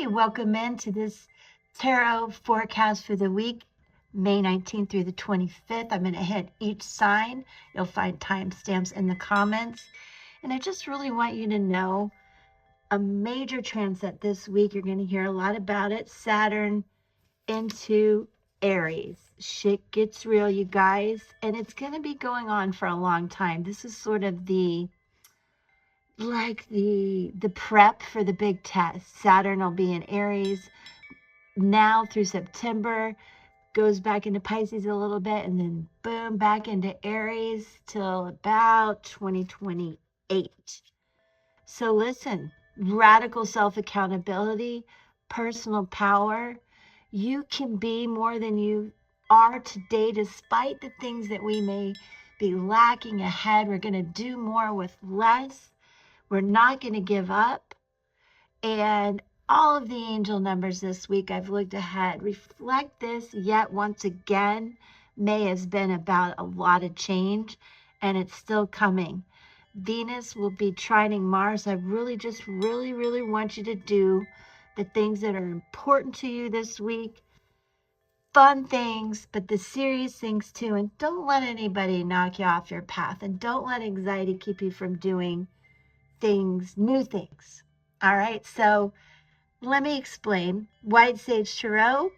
Hi, welcome into this tarot forecast for the week, May 19th through the 25th. I'm going to hit each sign. You'll find timestamps in the comments. And I just really want you to know a major transit this week. You're going to hear a lot about it. Saturn into Aries. Shit gets real, you guys. And it's going to be going on for a long time. This is sort of the prep for the big test. Saturn will be in Aries now through September, goes back into Pisces a little bit, and then boom, back into Aries till about 2028. So listen, radical self-accountability, personal power. You can be more than you are today, despite the things that we may be lacking ahead. We're going to do more with less. We're not going to give up. And all of the angel numbers this week, I've looked ahead, reflect this yet once again. May has been about a lot of change, and it's still coming. Venus will be trining Mars. I really want you to do the things that are important to you this week. Fun things, but the serious things too. And don't let anybody knock you off your path. And don't let anxiety keep you from doing things, new things. All right, so let me explain. White Sage Tarot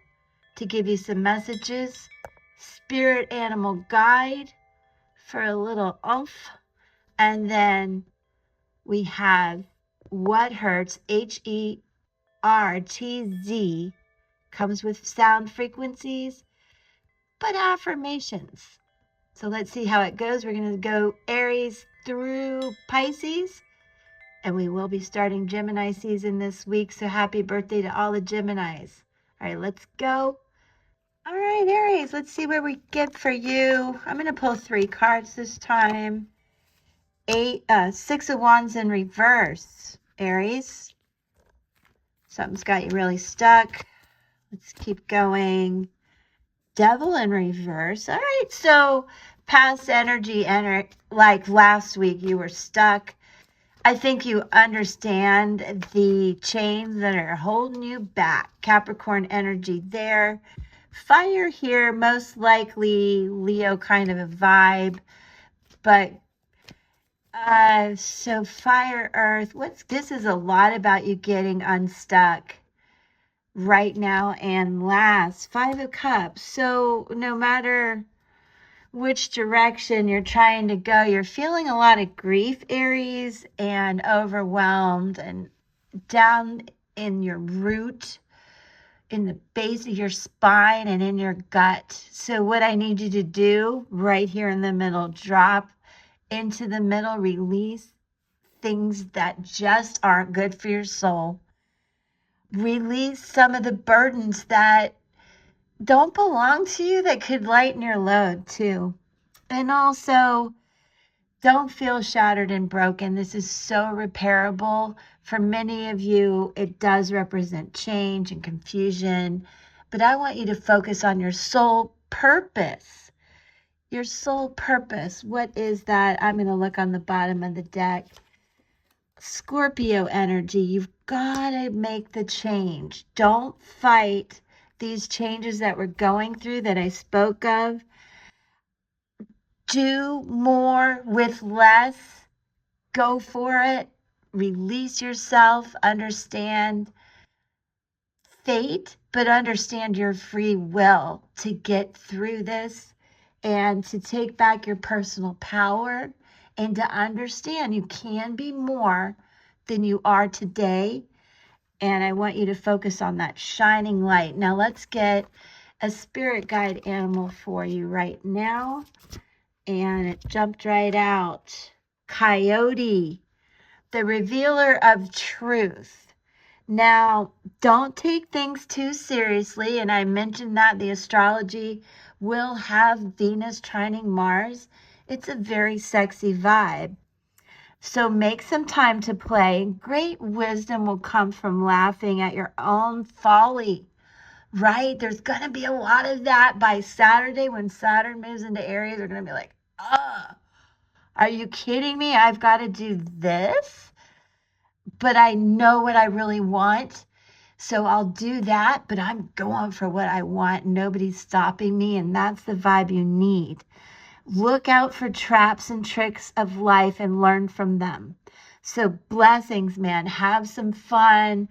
to give you some messages. Spirit Animal Guide for a little oomph. And then we have What Hurts, HERTZ, comes with sound frequencies, but affirmations. So let's see how it goes. We're going to go Aries through Pisces. And we will be starting Gemini season this week. So happy birthday to all the Geminis. All right, let's go. All right, Aries, let's see where we get for you. I'm going to pull 3 cards this time. 6 of Wands in reverse, Aries. Something's got you really stuck. Let's keep going. Devil in reverse. All right, so past energy, like last week, you were stuck. I think you understand the chains that are holding you back. Capricorn energy there. Fire here, most likely Leo kind of a vibe. But so fire, earth. This is a lot about you getting unstuck right now. And last, 5 of Cups. So no matter which direction you're trying to go, you're feeling a lot of grief, Aries, and overwhelmed and down in your root, in the base of your spine and in your gut. So what I need you to do right here in the middle, drop into the middle, release things that just aren't good for your soul. Release some of the burdens that don't belong to you that could lighten your load too. And also, don't feel shattered and broken. This is so repairable. For many of you, it does represent change and confusion. But I want you to focus on your soul purpose. Your soul purpose. What is that? I'm going to look on the bottom of the deck. Scorpio energy. You've got to make the change. Don't fight these changes that we're going through that I spoke of. Do more with less. Go for it. Release yourself. Understand fate, but understand your free will to get through this and to take back your personal power and to understand you can be more than you are today. And I want you to focus on that shining light. Now let's get a spirit guide animal for you right now. And it jumped right out. Coyote, the revealer of truth. Now, don't take things too seriously. And I mentioned that the astrology will have Venus trining Mars. It's a very sexy vibe. So make some time to play. Great wisdom will come from laughing at your own folly, right? There's going to be a lot of that by Saturday when Saturn moves into Aries. They're going to be like, are you kidding me? I've got to do this, but I know what I really want. So I'll do that, but I'm going for what I want. Nobody's stopping me, and that's the vibe you need. Look out for traps and tricks of life and learn from them. So blessings, man. Have some fun.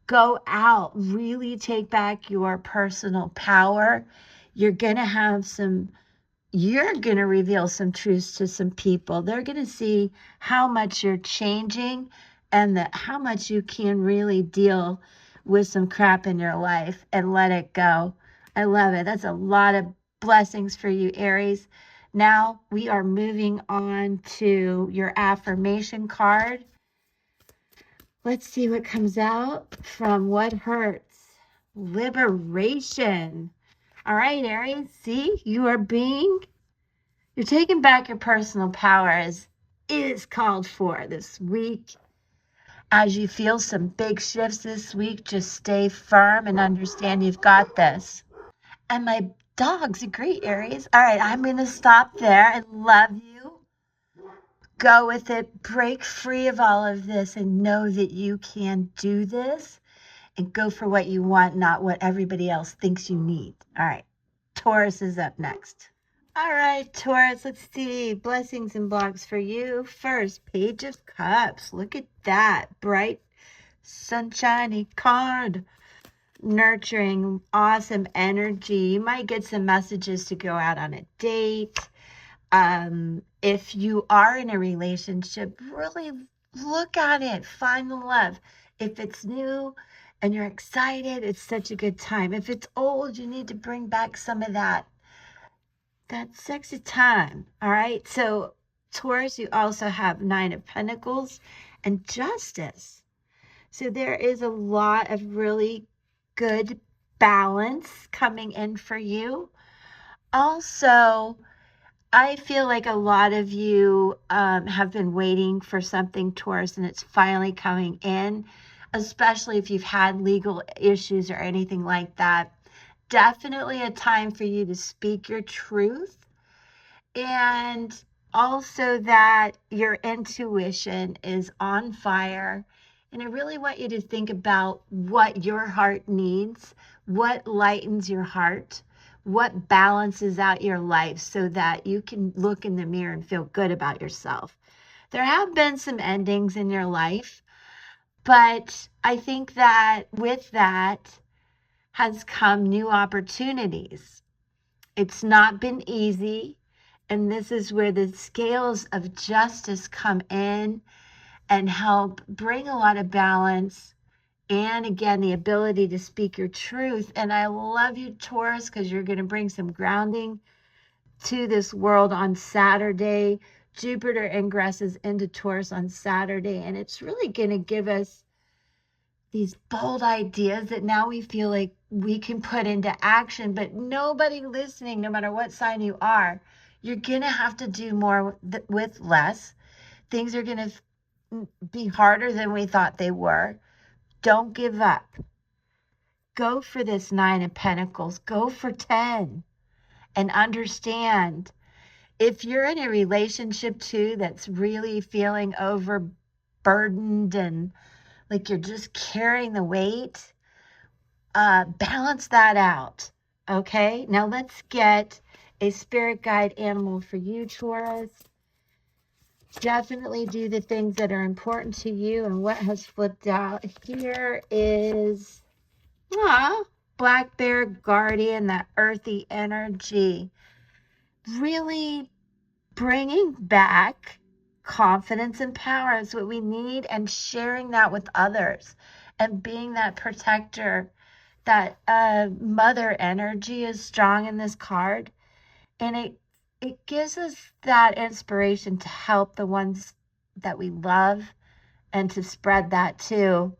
Go out. Really take back your personal power. You're going to have some, you're going to reveal some truths to some people. They're going to see how much you're changing and that how much you can really deal with some crap in your life and let it go. I love it. That's a lot of blessings for you, Aries. Now we are moving on to your affirmation card. Let's see what comes out from What Hurts. Liberation. All right, Aries, see, you're taking back your personal power as is called for this week. As you feel some big shifts this week, just stay firm and understand you've got this. And my dogs agree, Aries. All right, I'm going to stop there. I love you. Go with it. Break free of all of this and know that you can do this and go for what you want, not what everybody else thinks you need. All right, Taurus is up next. All right, Taurus, let's see. Blessings and blocks for you. First, Page of Cups. Look at that. Bright, sunshiny card. Nurturing, awesome energy. You might get some messages to go out on a date. If you are in a relationship, really look at it. Find the love. If it's new and you're excited, it's such a good time. If it's old, you need to bring back some of that sexy time. All right. So Taurus, you also have 9 of Pentacles and Justice. So there is a lot of really good balance coming in for you. Also, I feel like a lot of you have been waiting for something, Taurus, and it's finally coming in, especially if you've had legal issues or anything like that. Definitely a time for you to speak your truth, and also that your intuition is on fire. And I really want you to think about what your heart needs, what lightens your heart, what balances out your life so that you can look in the mirror and feel good about yourself. There have been some endings in your life, but I think that with that has come new opportunities. It's not been easy. And this is where the scales of justice come in and help bring a lot of balance. And again, the ability to speak your truth. And I love you, Taurus, because you're going to bring some grounding to this world on Saturday. Jupiter ingresses into Taurus on Saturday, and it's really going to give us these bold ideas that now we feel like we can put into action. But nobody listening, no matter what sign you are, you're going to have to do more with less. Things are going to be harder than we thought they were. Don't give up. Go for this 9 of Pentacles. Go for 10. And understand, if you're in a relationship too that's really feeling overburdened and like you're just carrying the weight, balance that out. Okay, now let's get a spirit guide animal for you, Taurus. Definitely do the things that are important to you. And what has flipped out here is Black Bear Guardian, that earthy energy. Really bringing back confidence and power is what we need, and sharing that with others and being that protector. That mother energy is strong in this card, and it gives us that inspiration to help the ones that we love and to spread that too,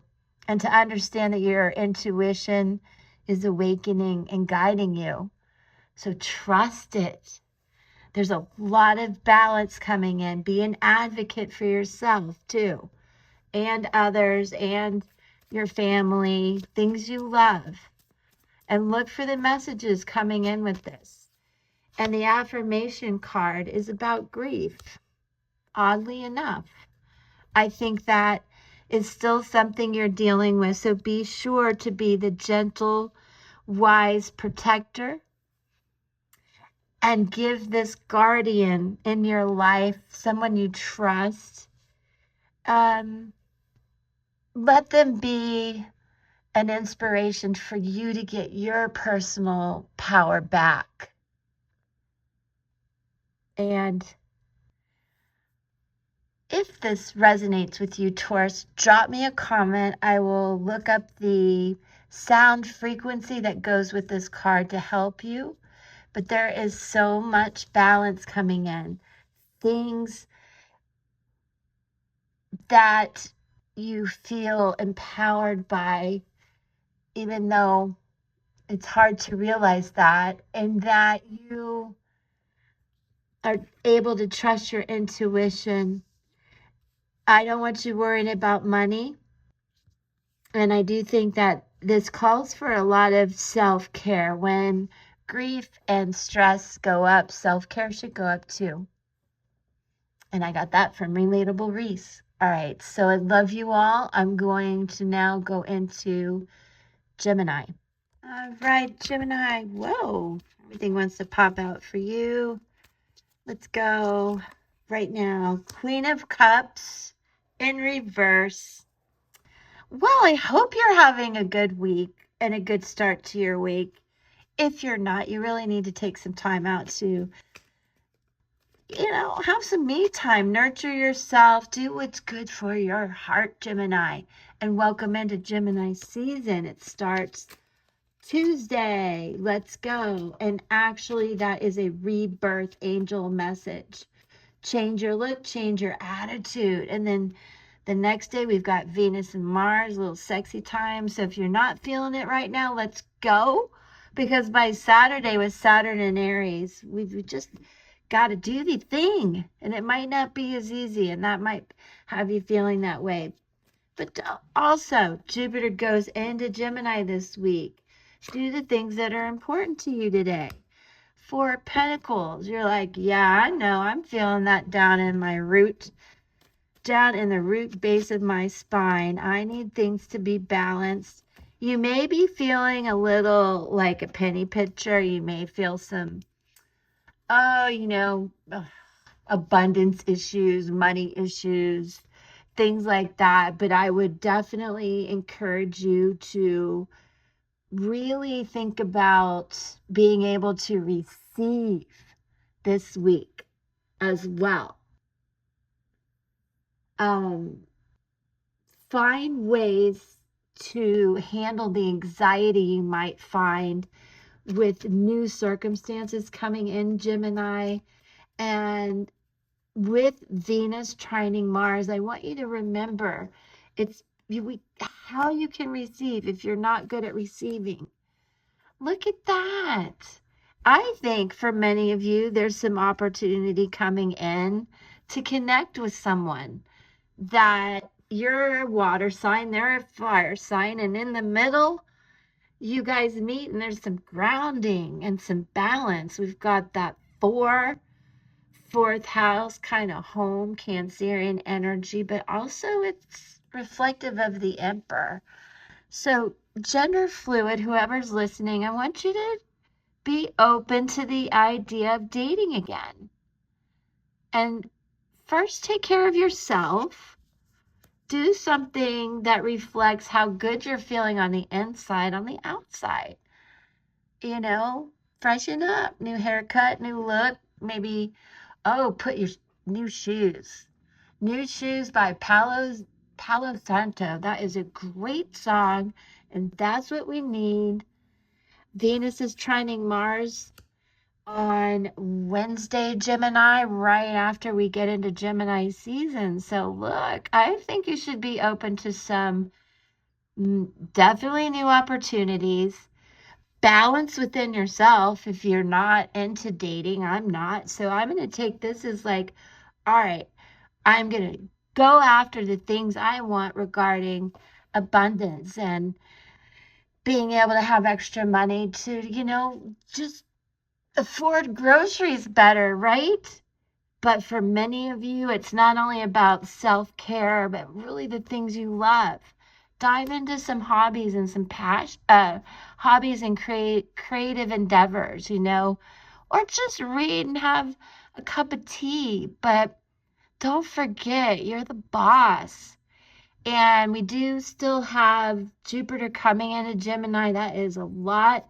and to understand that your intuition is awakening and guiding you. So trust it. There's a lot of balance coming in. Be an advocate for yourself too, and others, and your family, things you love. And look for the messages coming in with this. And the affirmation card is about grief. Oddly enough, I think that is still something you're dealing with. So be sure to be the gentle, wise protector and give this guardian in your life, someone you trust, let them be an inspiration for you to get your personal power back. And if this resonates with you, Taurus, drop me a comment. I will look up the sound frequency that goes with this card to help you. But there is so much balance coming in. Things that you feel empowered by, even though it's hard to realize that, and that you are able to trust your intuition. I don't want you worrying about money. And I do think that this calls for a lot of self-care. When grief and stress go up, self-care should go up too. And I got that from Relatable Reese. All right, so I love you all. I'm going to now go into Gemini. All right, Gemini. Whoa, everything wants to pop out for you. Let's go right now. Queen of Cups in reverse. Well, I hope you're having a good week and a good start to your week. If you're not, you really need to take some time out to, have some me time, nurture yourself, do what's good for your heart, Gemini. And welcome into Gemini season. It starts Tuesday. Let's go. And actually, that is a rebirth angel message. Change your look, change your attitude. And then the next day, we've got Venus and Mars, a little sexy time. So if you're not feeling it right now, let's go. Because by Saturday, with Saturn and Aries, we've just got to do the thing. And it might not be as easy, and that might have you feeling that way. But also, Jupiter goes into Gemini this week. Do the things that are important to you today. Four of Pentacles. You're like, yeah, I know. I'm feeling that down in my root. Down in the root base of my spine. I need things to be balanced. You may be feeling a little like a penny pincher. You may feel some, abundance issues, money issues, things like that. But I would definitely encourage you to really think about being able to receive this week as well. Find ways to handle the anxiety you might find with new circumstances coming in, Gemini. And with Venus trining Mars, I want you to remember how you can receive if you're not good at receiving. Look at that. I think for many of you, there's some opportunity coming in to connect with someone that you're a water sign, they're a fire sign, and in the middle, you guys meet and there's some grounding and some balance. We've got that fourth house kind of home, Cancerian energy, but also it's reflective of the Emperor. So gender fluid, whoever's listening, I want you to be open to the idea of dating again. And first, take care of yourself. Do something that reflects how good you're feeling on the inside, on the outside. Freshen up, new haircut, new look, maybe, put your new shoes. New Shoes by Palo Santo. That is a great song, and that's what we need. Venus is trining Mars on Wednesday, Gemini, right after we get into Gemini season. So look, I think you should be open to some definitely new opportunities. Balance within yourself. If you're not into dating, I'm not. So I'm going to take this as like, all right, I'm going to go after the things I want regarding abundance and being able to have extra money to, just afford groceries better, right? But for many of you, it's not only about self-care, but really the things you love. Dive into some hobbies and some hobbies and creative endeavors, or just read and have a cup of tea. But don't forget, you're the boss. And we do still have Jupiter coming into Gemini. That is a lot.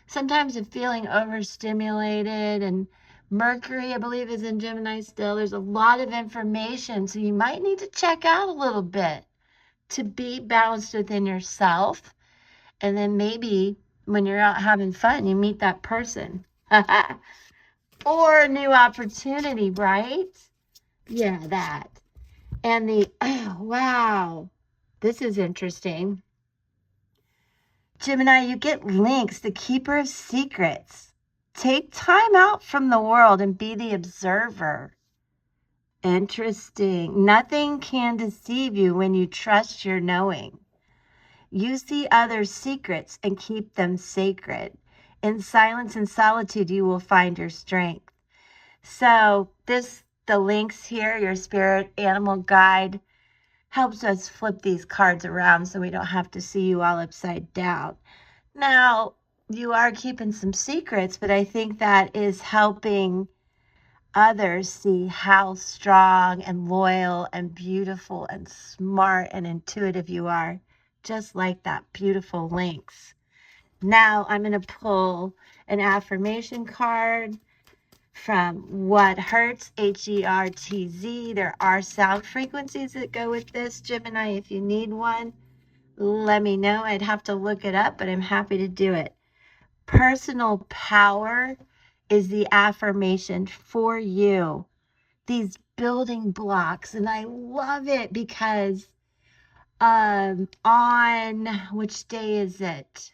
Sometimes of feeling overstimulated, and Mercury, I believe, is in Gemini still. There's a lot of information, so you might need to check out a little bit to be balanced within yourself. And then maybe when you're out having fun, you meet that person. Or a new opportunity, right? Yeah, that. And oh, wow, this is interesting. Gemini, you get links, the keeper of secrets. Take time out from the world and be the observer. Interesting. Nothing can deceive you when you trust your knowing. You see others' secrets and keep them sacred. In silence and solitude, you will find your strength. So the links here, your spirit animal guide, helps us flip these cards around so we don't have to see you all upside down. Now, you are keeping some secrets, but I think that is helping others see how strong and loyal and beautiful and smart and intuitive you are, just like that beautiful lynx. Now, I'm going to pull an affirmation card from What Hurts, Hertz. There are sound frequencies that go with this, Gemini. If you need one, let me know. I'd have to look it up, but I'm happy to do it. Personal power is the affirmation for you. These building blocks, and I love it because on which day is it?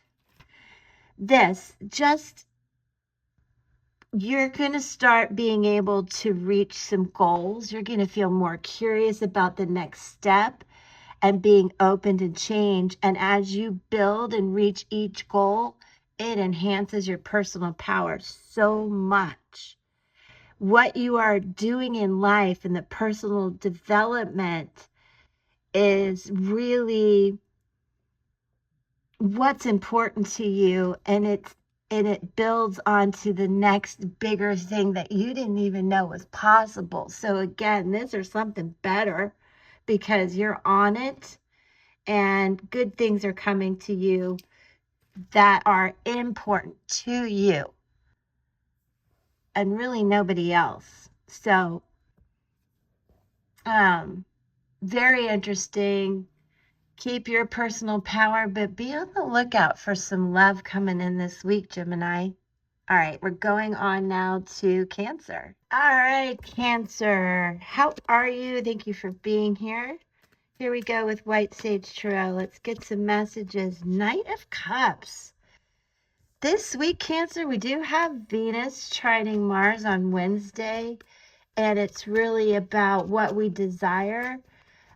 You're going to start being able to reach some goals. You're going to feel more curious about the next step and being open to change. And as you build and reach each goal, it enhances your personal power so much. What you are doing in life and the personal development is really what's important to you, and it builds onto the next bigger thing that you didn't even know was possible. So again, this is something better because you're on it, and good things are coming to you that are important to you and really nobody else. So very interesting. Keep your personal power, but be on the lookout for some love coming in this week, Gemini. All right, we're going on now to Cancer. All right, Cancer, how are you? Thank you for being here. Here we go with White Sage Tarot. Let's get some messages. Knight of Cups. This week, Cancer, we do have Venus trining Mars on Wednesday, and it's really about what we desire,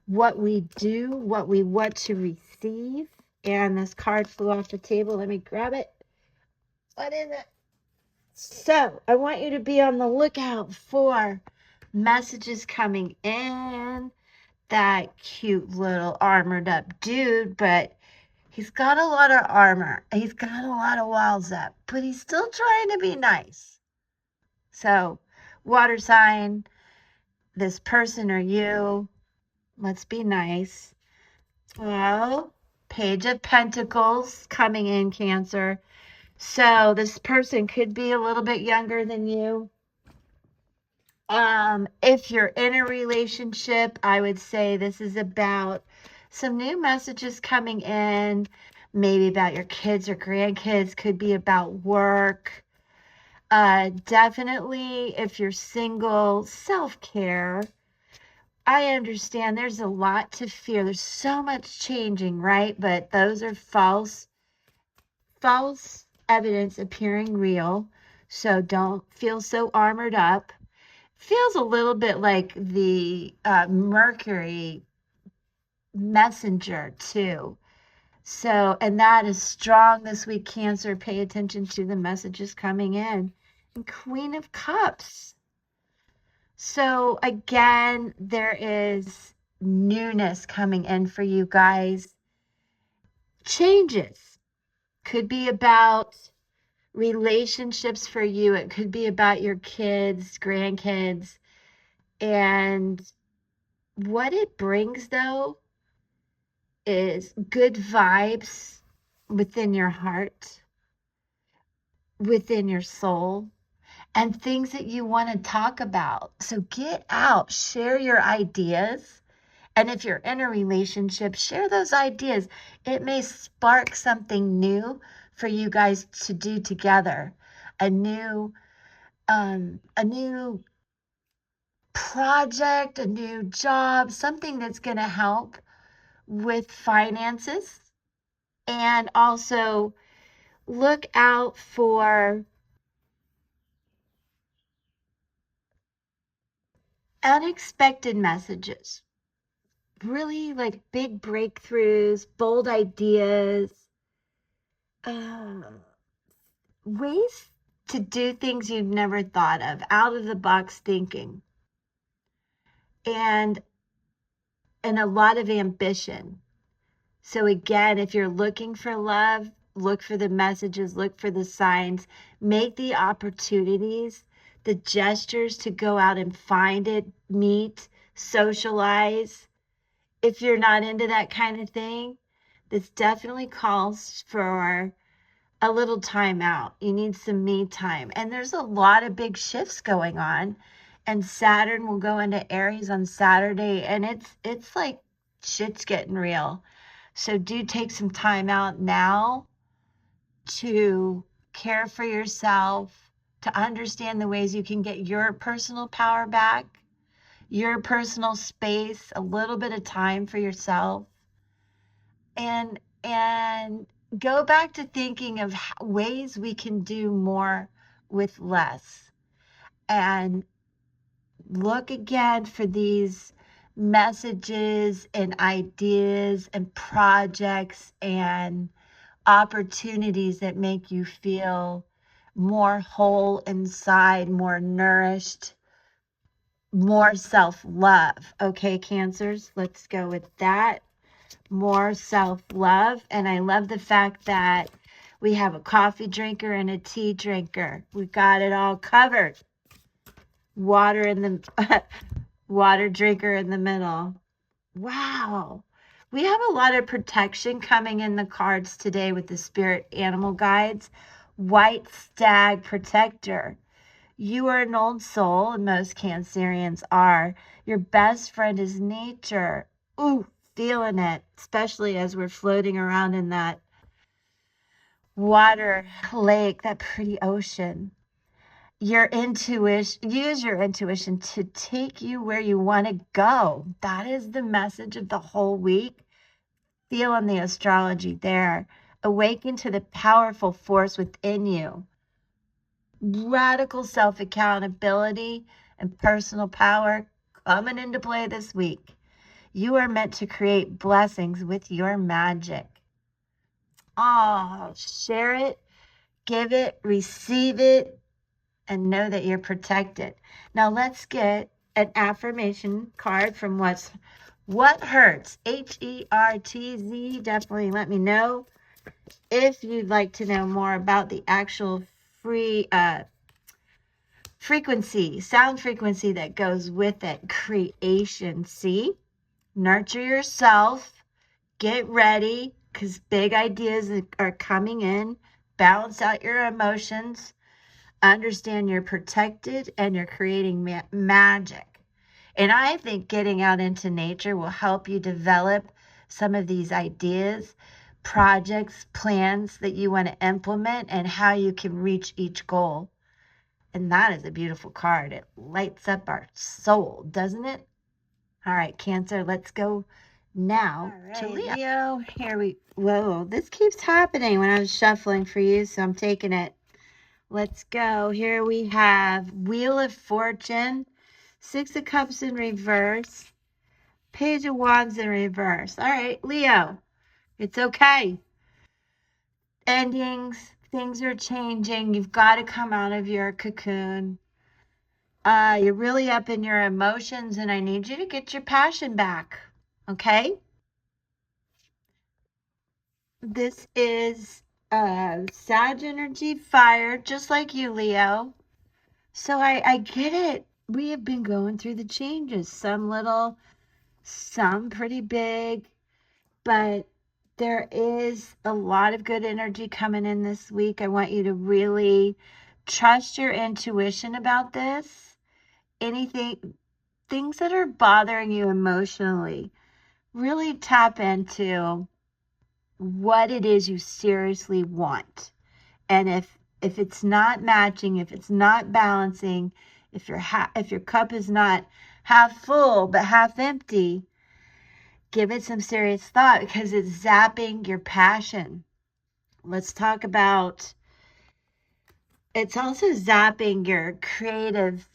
what we do, what we want to receive. And this card flew off the table. Let me grab it. What is it? So I want you to be on the lookout for messages coming in. That cute little armored up dude, but he's got a lot of armor. He's got a lot of walls up, but he's still trying to be nice. So, water sign, this person or you, let's be nice. Well, Page of Pentacles coming in, Cancer. So this person could be a little bit younger than you. If you're in a relationship, I would say this is about some new messages coming in, maybe about your kids or grandkids, could be about work. Definitely, if you're single, self-care. I understand there's a lot to fear. There's so much changing, right? But those are false evidence appearing real. So don't feel so armored up. Feels a little bit like the Mercury messenger too. So, and that is strong this week, Cancer. Pay attention to the messages coming in. And Queen of Cups. So again, there is newness coming in for you guys. Changes could be about relationships for you. It could be about your kids, grandkids. And what it brings, though, is good vibes within your heart, within your soul, and things that you want to talk about. So get out, share your ideas. And if you're in a relationship, share those ideas. It may spark something new for you guys to do together. A new project, a new job, something that's going to help with finances. And also look out for unexpected messages. Really like big breakthroughs, bold ideas, uh, ways to do things you've never thought of, out of the box thinking, and a lot of ambition. So again, if you're looking for love, look for the messages, look for the signs, make the opportunities, the gestures to go out and find it, meet, socialize. If you're not into that kind of thing, this definitely calls for a little time out. You need some me time. And there's a lot of big shifts going on. And Saturn will go into Aries on Saturday, and it's like shit's getting real. So do take some time out now to care for yourself, to understand the ways you can get your personal power back, your personal space, a little bit of time for yourself, and go back to thinking of ways we can do more with less. And look again for these messages and ideas and projects and opportunities that make you feel more whole inside, more nourished, more self-love. Okay, Cancers, let's go with that. More self-love. And I love the fact that we have a coffee drinker and a tea drinker. We got it all covered. Water in the water drinker in the middle. Wow. We have a lot of protection coming in the cards today with the spirit animal guides. White stag protector. You are an old soul, and most Cancerians are. Your best friend is nature. Ooh, feeling it, especially as we're floating around in that water lake, that pretty ocean. Your intuition, use your intuition to take you where you want to go. That is the message of the whole week. Feeling the astrology there. Awaken to the powerful force within you. Radical self-accountability and personal power coming into play this week. You are meant to create blessings with your magic. Oh, share it, give it, receive it, and know that you're protected. Now let's get an affirmation card from What Hurts, HERTZ. Definitely let me know if you'd like to know more about the actual free sound frequency that goes with it. Creation, see? Nurture yourself. Get ready, because big ideas are coming in. Balance out your emotions. Understand you're protected and you're creating magic. And I think getting out into nature will help you develop some of these ideas, projects, plans that you want to implement, and how you can reach each goal. And that is a beautiful card. It lights up our soul, doesn't it? All right, Cancer, let's go now to Leo. Whoa, this keeps happening when I was shuffling for you, so I'm taking it. Let's go. Here we have Wheel of Fortune, Six of Cups in reverse, Page of Wands in reverse. All right, Leo, it's okay. Endings, things are changing. You've got to come out of your cocoon. You're really up in your emotions, and I need you to get your passion back. Okay? This is Sag energy, fire, just like you, Leo. So I get it. We have been going through the changes, some little, some pretty big, but there is a lot of good energy coming in this week. I want you to really trust your intuition about this. Things that are bothering you emotionally, really tap into what it is you seriously want. And if it's not matching, if it's not balancing, if your cup is not half full but half empty, give it some serious thought because it's zapping your passion. Let's talk about, it's also zapping your creative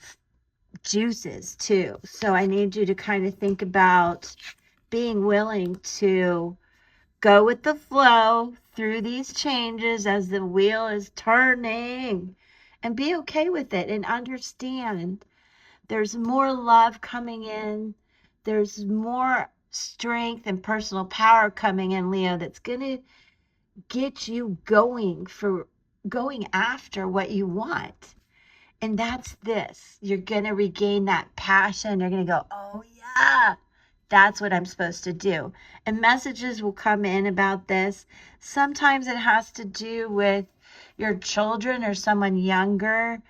juices too. So I need you to kind of think about being willing to go with the flow through these changes as the wheel is turning, and be okay with it and understand there's more love coming in. There's more strength and personal power coming in, Leo, that's going to get you going after what you want. And that's this. You're going to regain that passion. You're going to go, oh, yeah, that's what I'm supposed to do. And messages will come in about this. Sometimes it has to do with your children or someone younger.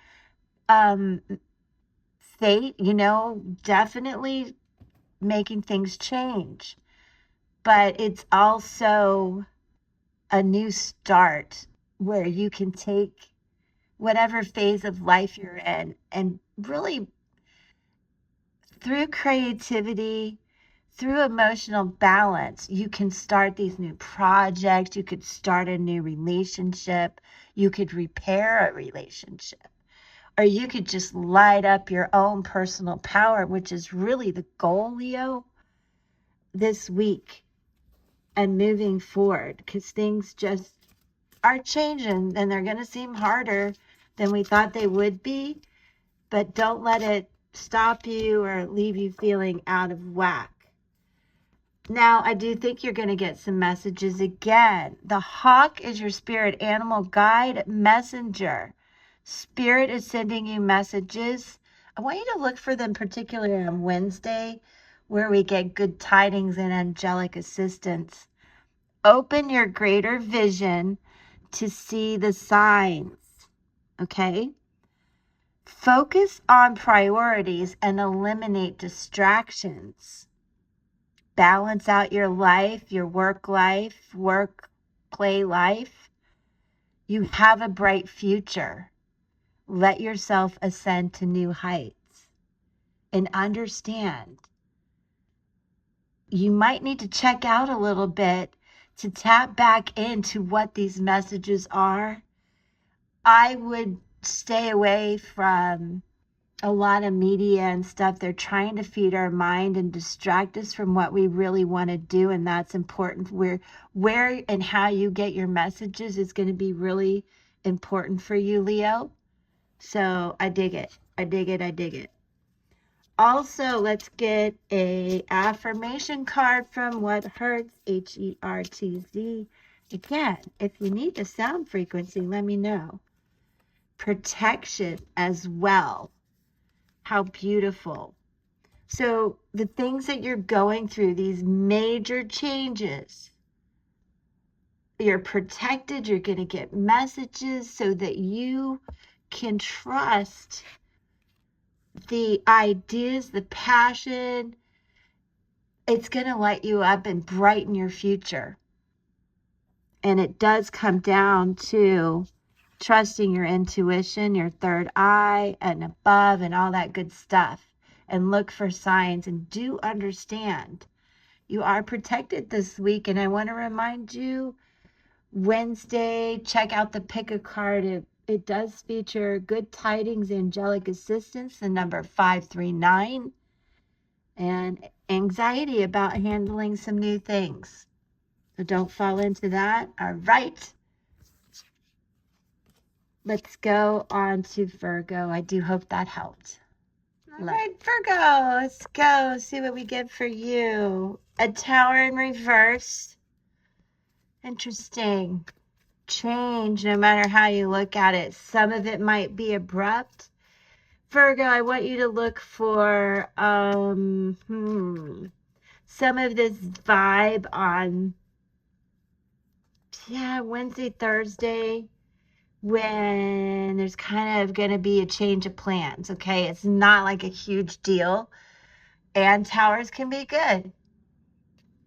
Fate, definitely making things change. But it's also a new start where you can take whatever phase of life you're in and really, through creativity, through emotional balance, you can start these new projects. You could start a new relationship. You could repair a relationship. Or you could just light up your own personal power, which is really the goal, Leo, this week and moving forward, because things just are changing and they're going to seem harder than we thought they would be. But don't let it stop you or leave you feeling out of whack. Now, I do think you're going to get some messages again. The hawk is your spirit animal guide messenger. Spirit is sending you messages. I want you to look for them, particularly on Wednesday, where we get good tidings and angelic assistance. Open your greater vision to see the signs, okay? Focus on priorities and eliminate distractions. Balance out your life, your work life, play life. You have a bright future. Let yourself ascend to new heights. And understand, you might need to check out a little bit to tap back into what these messages are. I would stay away from a lot of media and stuff. They're trying to feed our mind and distract us from what we really want to do, and that's important. Where and how you get your messages is going to be really important for you, Leo. So I dig it. I dig it. I dig it. Also, let's get a affirmation card from What Hurts, HERTZ. Again, if you need the sound frequency, let me know. Protection as well. How beautiful. So the things that you're going through, these major changes, you're protected. You're going to get messages so that you can trust the ideas, the passion. It's going to light you up and brighten your future. And it does come down to trusting your intuition, your third eye, and above, and all that good stuff. And look for signs, and do understand you are protected this week. And I want to remind you, Wednesday, check out the pick a card. It does feature good tidings, angelic assistance, the number 539, and anxiety about handling some new things. So don't fall into that. All right. Let's go on to Virgo. I do hope that helped. All right, Virgo, let's go see what we get for you. A Tower in reverse. Interesting. Change, no matter how you look at it. Some of it might be abrupt. Virgo, I want you to look for some of this vibe on Wednesday, Thursday, when there's kind of going to be a change of plans. Okay, it's not like a huge deal, and towers can be good.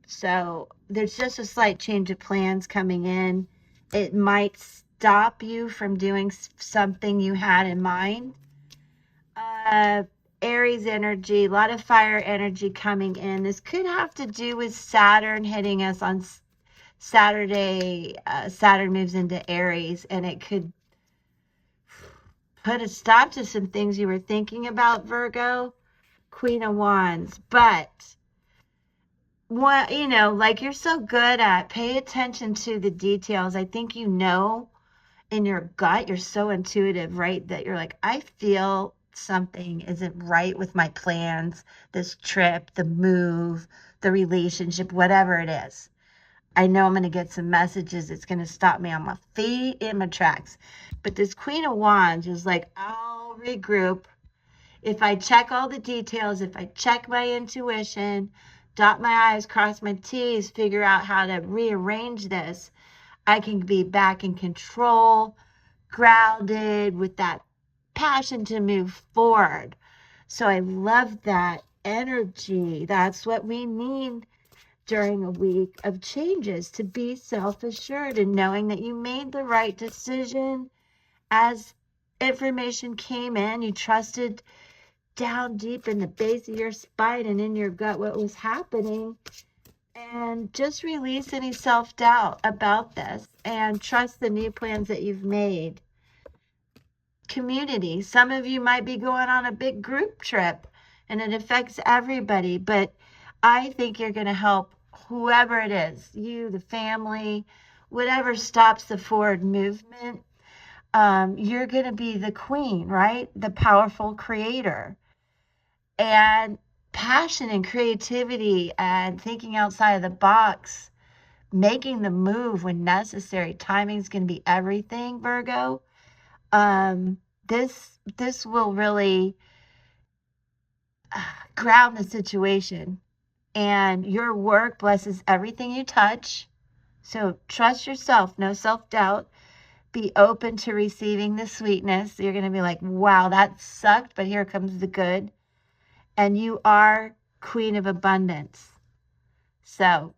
So there's just a slight change of plans coming in. It might stop you from doing something you had in mind. Aries energy, a lot of fire energy coming in. This could have to do with Saturn hitting us on Saturday. Saturn moves into Aries, and it could put a stop to some things you were thinking about, Virgo. Queen of Wands. But what, like, you're so good at pay attention to the details. I think in your gut, you're so intuitive, right? That you're like, I feel something isn't right with my plans, this trip, the move, the relationship, whatever it is. I know I'm going to get some messages. It's going to stop me on my feet, in my tracks. But this Queen of Wands is like, I'll regroup. If I check all the details, if I check my intuition, dot my I's, cross my T's, figure out how to rearrange this, I can be back in control, grounded, with that passion to move forward. So I love that energy. That's what we need during a week of changes, to be self-assured and knowing that you made the right decision. As information came in, you trusted down deep in the base of your spine and in your gut what was happening, and just release any self-doubt about this and trust the new plans that you've made. Community, some of you might be going on a big group trip and it affects everybody, but I think you're going to help whoever it is, you, the family, whatever stops the forward movement. You're going to be the queen, right? The powerful creator. And passion and creativity and thinking outside of the box, making the move when necessary. Timing is going to be everything, Virgo. This will really ground the situation, and your work blesses everything you touch. So trust yourself, no self-doubt. Be open to receiving the sweetness. You're going to be like, wow, that sucked, but here comes the good. And you are Queen of Abundance. So,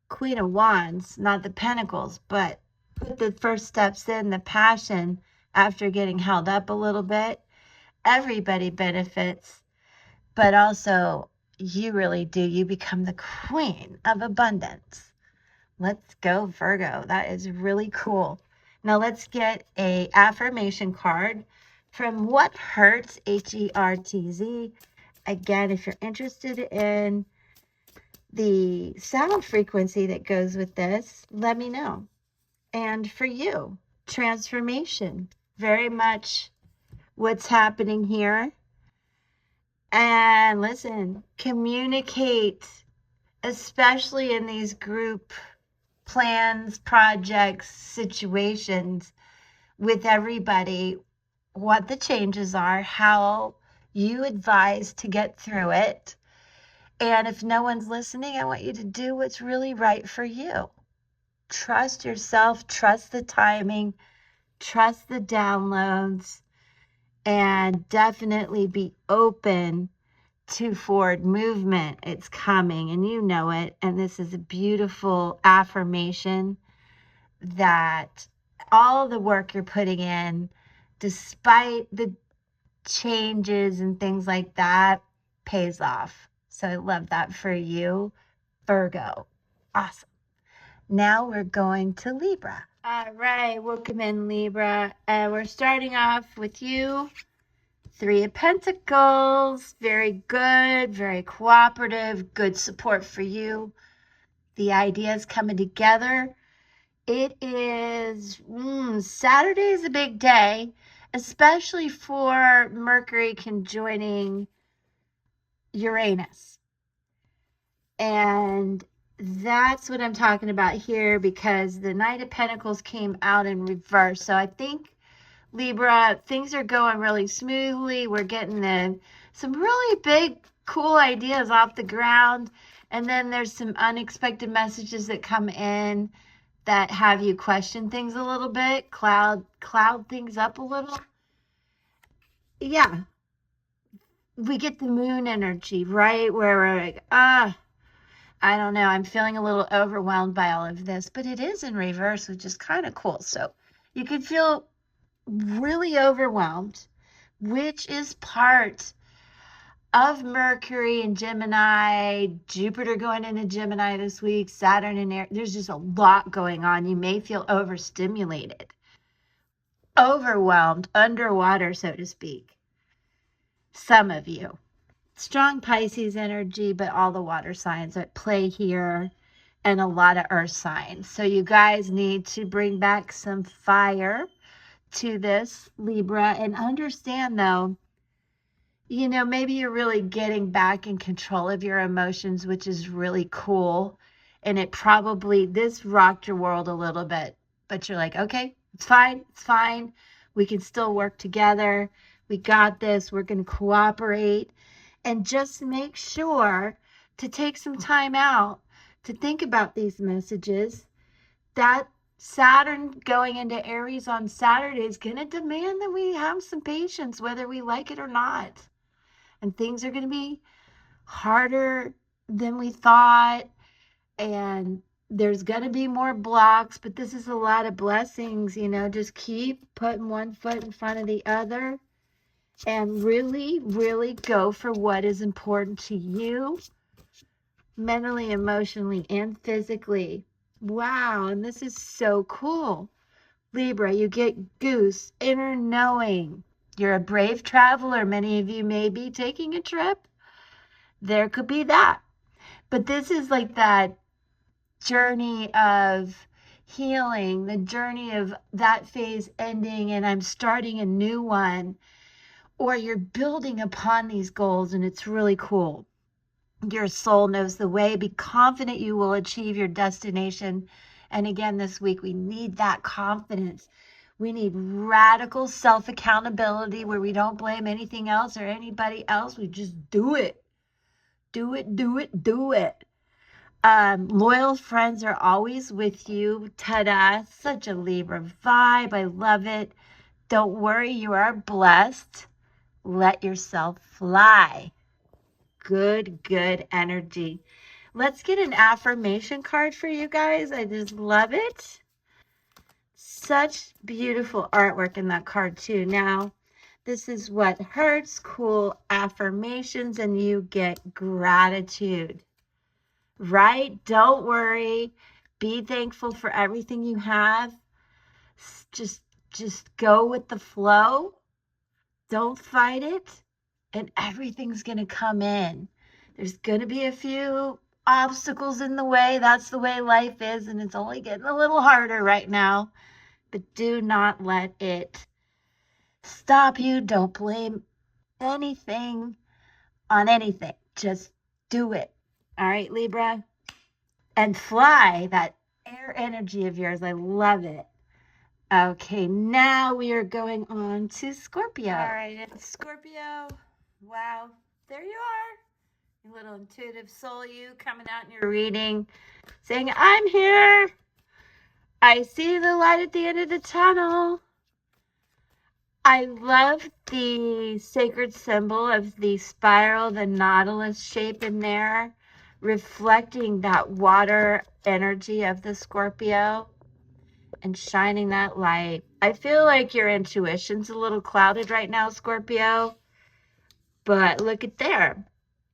Queen of Wands, not the Pentacles, but put the first steps in, the passion after getting held up a little bit. Everybody benefits, but also you really do. You become the Queen of Abundance. Let's go, Virgo. That is really cool. Now let's get a affirmation card from What Hurts, Hertz. Again, if you're interested in the sound frequency that goes with this, let me know. And for you, transformation, very much what's happening here. And listen, communicate, especially in these group plans, projects, situations, with everybody, what the changes are, how you advise to get through it. And if no one's listening, I want you to do what's really right for you. Trust yourself, trust the timing, trust the downloads, and definitely be open to forward movement. It's coming, and you know it. And this is a beautiful affirmation that all the work you're putting in, despite the changes and things like that, pays off. So I love that for you, Virgo. Awesome. Now we're going to Libra. All right, welcome in, Libra. We're starting off with you. Three of Pentacles. Very good, very cooperative, good support for you. The ideas coming together. It is Saturday is a big day, especially for Mercury conjoining Uranus. And that's what I'm talking about here, because the Knight of Pentacles came out in reverse. So I think, Libra, things are going really smoothly. We're getting some really big, cool ideas off the ground. And then there's some unexpected messages that come in that have you question things a little bit, cloud things up a little. Yeah, we get the moon energy, right? Where we're like, I don't know, I'm feeling a little overwhelmed by all of this, but it is in reverse, which is kind of cool. So you can feel really overwhelmed, which is part of Mercury and Gemini, Jupiter going into Gemini this week, Saturn in Aries. There's just a lot going on. You may feel overstimulated, overwhelmed, underwater, so to speak. Some of you. Strong Pisces energy, but all the water signs at play here, and a lot of earth signs. So you guys need to bring back some fire to this, Libra, and understand, though, you know, maybe you're really getting back in control of your emotions, which is really cool. And this rocked your world a little bit, but you're like, okay, it's fine. It's fine. We can still work together. We got this. We're going to cooperate, and just make sure to take some time out to think about these messages. That Saturn going into Aries on Saturday is going to demand that we have some patience, whether we like it or not. And things are going to be harder than we thought. And there's going to be more blocks, but this is a lot of blessings, you know, just keep putting one foot in front of the other and really, really go for what is important to you, mentally, emotionally, and physically. Wow, and this is so cool. Libra, you get goose, inner knowing. You're a brave traveler. Many of you may be taking a trip. There could be that. But this is like that journey of healing, the journey of that phase ending, and I'm starting a new one. Or you're building upon these goals, and it's really cool. Your soul knows the way. Be confident you will achieve your destination. And again, this week, we need that confidence. We need radical self-accountability where we don't blame anything else or anybody else. We just do it. Do it, do it, do it. Loyal friends are always with you. Ta-da. Such a Libra vibe. I love it. Don't worry, you are blessed. Let yourself fly. Good, good energy. Let's get an affirmation card for you guys. I just love it. Such beautiful artwork in that card too. Now, this is what hurts, cool affirmations, and you get gratitude, right? Don't worry. Be thankful for everything you have. Just go with the flow. Don't fight it, and everything's going to come in. There's going to be a few obstacles in the way. That's the way life is, and it's only getting a little harder right now. But do not let it stop you. Don't blame anything on anything. Just do it. All right, Libra? And fly, that air energy of yours. I love it. Okay, now we are going on to Scorpio. All right, Scorpio. Wow, there you are. You little intuitive soul, you coming out in your reading, saying, I'm here. I see the light at the end of the tunnel. I love the sacred symbol of the spiral, the nautilus shape in there, reflecting that water energy of the Scorpio and shining that light. I feel like your intuition's a little clouded right now, Scorpio, but look at there.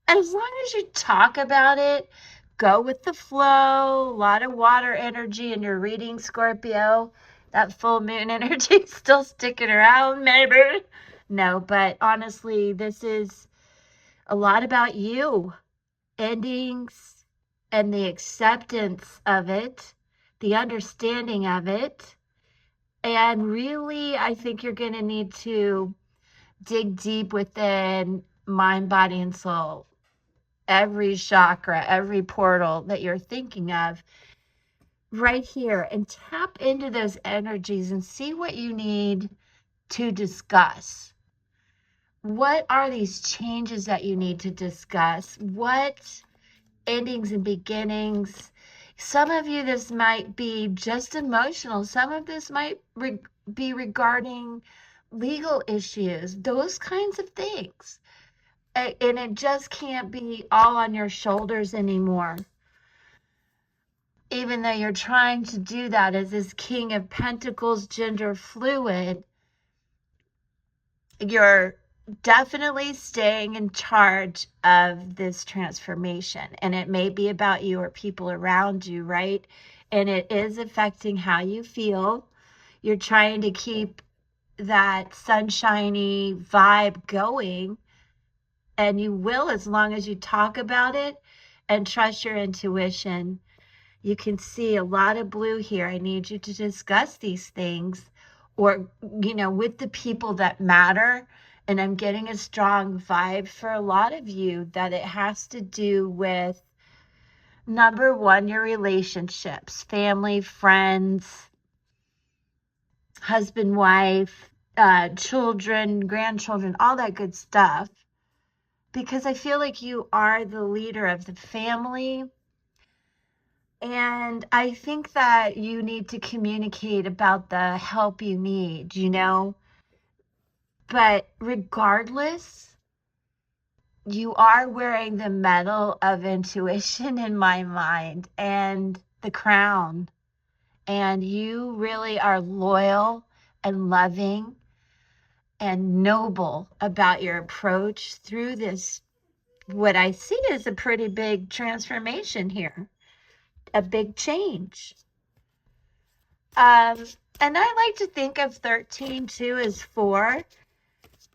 As long as you talk about it, go with the flow, a lot of water energy in your reading, Scorpio. That full moon energy is still sticking around, maybe. No, but honestly, this is a lot about you. Endings and the acceptance of it, the understanding of it, And really, I think you're going to need to dig deep within mind, body, and soul. Every chakra, every portal that you're thinking of right here, and tap into those energies and see what you need to discuss. What are these changes that you need to discuss? What endings and beginnings? Some of you, this might be just emotional. Some of this might be regarding legal issues, those kinds of things. And it just can't be all on your shoulders anymore. Even though you're trying to do that as this King of Pentacles, gender fluid, you're definitely staying in charge of this transformation. And it may be about you or people around you, right? And it is affecting how you feel. You're trying to keep that sunshiny vibe going. And you will, as long as you talk about it and trust your intuition. You can see a lot of blue here. I need you to discuss these things, or, with the people that matter. And I'm getting a strong vibe for a lot of you that it has to do with, number one, your relationships, family, friends, husband, wife, children, grandchildren, all that good stuff. Because I feel like you are the leader of the family. And I think that you need to communicate about the help you need, But regardless, you are wearing the medal of intuition in my mind, and the crown. And you really are loyal and loving and noble about your approach through this, what I see is a pretty big transformation here, a big change. And I like to think of 13 too as 4.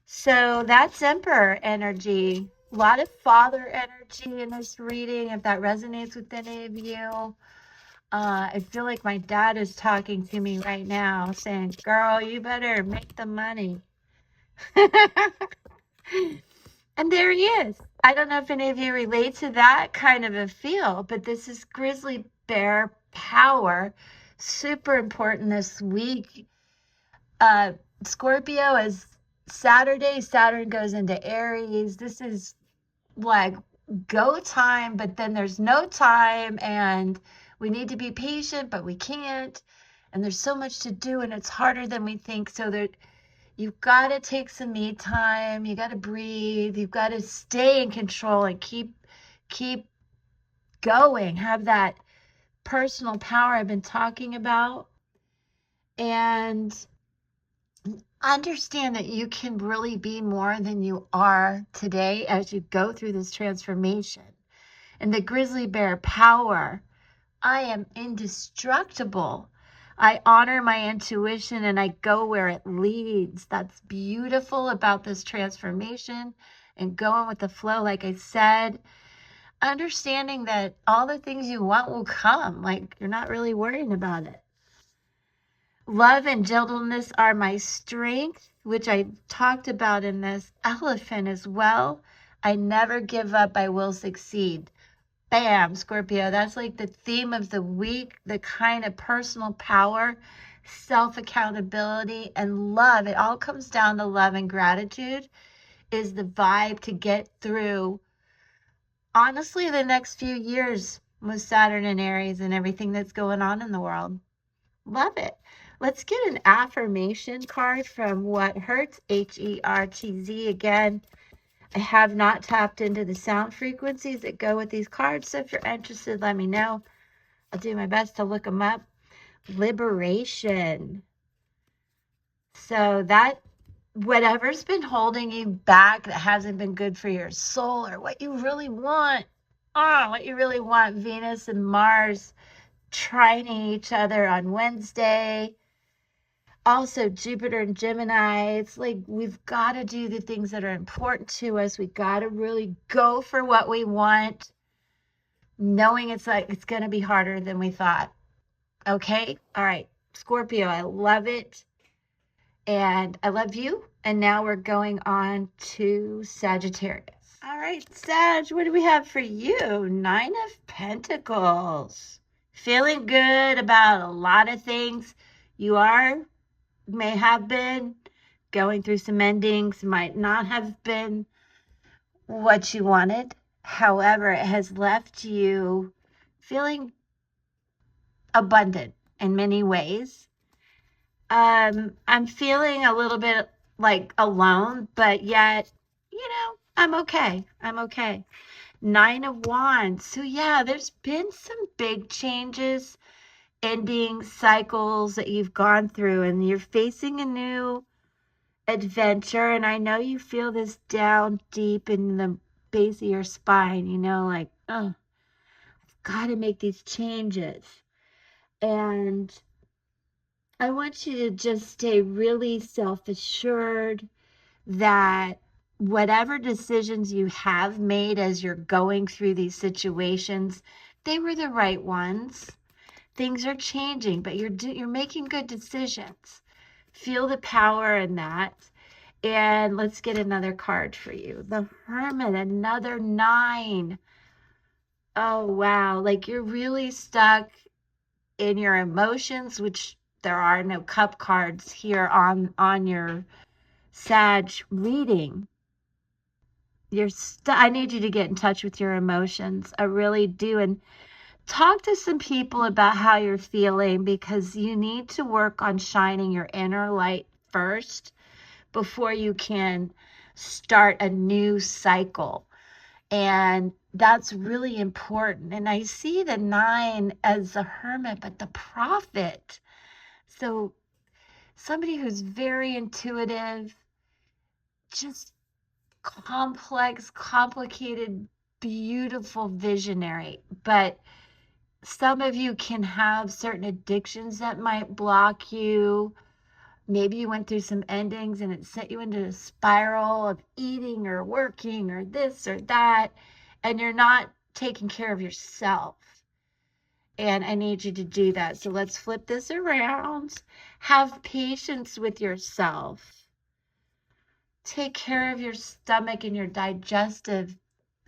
So that's Emperor energy. A lot of father energy in this reading, if that resonates with any of you. I feel like my dad is talking to me right now saying, girl, you better make the money. And there he is. I don't know if any of you relate to that kind of a feel, but this is grizzly bear power. Super important this week. Scorpio is Saturday. Saturn goes into Aries. This is like go time, but then there's no time, and we need to be patient, but we can't. And there's so much to do, and it's harder than we think. So that you've got to take some me time. You got to breathe. You've got to stay in control and keep going. Have that personal power I've been talking about. And understand that you can really be more than you are today as you go through this transformation. And the grizzly bear power, I am indestructible. I honor my intuition and I go where it leads. That's beautiful about this transformation and going with the flow. Like I said, understanding that all the things you want will come. Like you're not really worrying about it. Love and gentleness are my strength, which I talked about in this elephant as well. I never give up. I will succeed. Bam, Scorpio. That's like the theme of the week, the kind of personal power, self-accountability, and love. It all comes down to love and gratitude is the vibe to get through, honestly, the next few years with Saturn and Aries and everything that's going on in the world. Love it. Let's get an affirmation card from What Hurts, Hertz. Again, I have not tapped into the sound frequencies that go with these cards, so if you're interested, let me know. I'll do my best to look them up. Liberation. So that, whatever's been holding you back that hasn't been good for your soul, or what you really want, Venus and Mars trining each other on Wednesday. Also, Jupiter and Gemini, it's like we've got to do the things that are important to us. We got to really go for what we want, knowing it's going to be harder than we thought. Okay? All right. Scorpio, I love it. And I love you. And now we're going on to Sagittarius. All right, Sag, what do we have for you? 9 of Pentacles. Feeling good about a lot of things. You may have been going through some endings, might not have been what you wanted. However, it has left you feeling abundant in many ways. I'm feeling a little bit like alone, but yet, I'm okay. I'm okay. 9 of Wands. So yeah, there's been some big changes, ending cycles that you've gone through, and you're facing a new adventure. And I know you feel this down deep in the base of your spine, like, oh, I've got to make these changes. And I want you to just stay really self-assured that whatever decisions you have made as you're going through these situations, they were the right ones. Things are changing, but you're making good decisions. Feel the power in that. And let's get another card for you. The Hermit, another 9. Oh, wow. Like you're really stuck in your emotions, which there are no cup cards here on your Sag reading. I need you to get in touch with your emotions. I really do. And talk to some people about how you're feeling, because you need to work on shining your inner light first before you can start a new cycle. And that's really important. And I see the 9 as the Hermit, but the Prophet. So somebody who's very intuitive, just complex, complicated, beautiful visionary. But some of you can have certain addictions that might block you. Maybe you went through some endings and it sent you into a spiral of eating or working or this or that, and you're not taking care of yourself. And I need you to do that. So let's flip this around. Have patience with yourself. Take care of your stomach and your digestive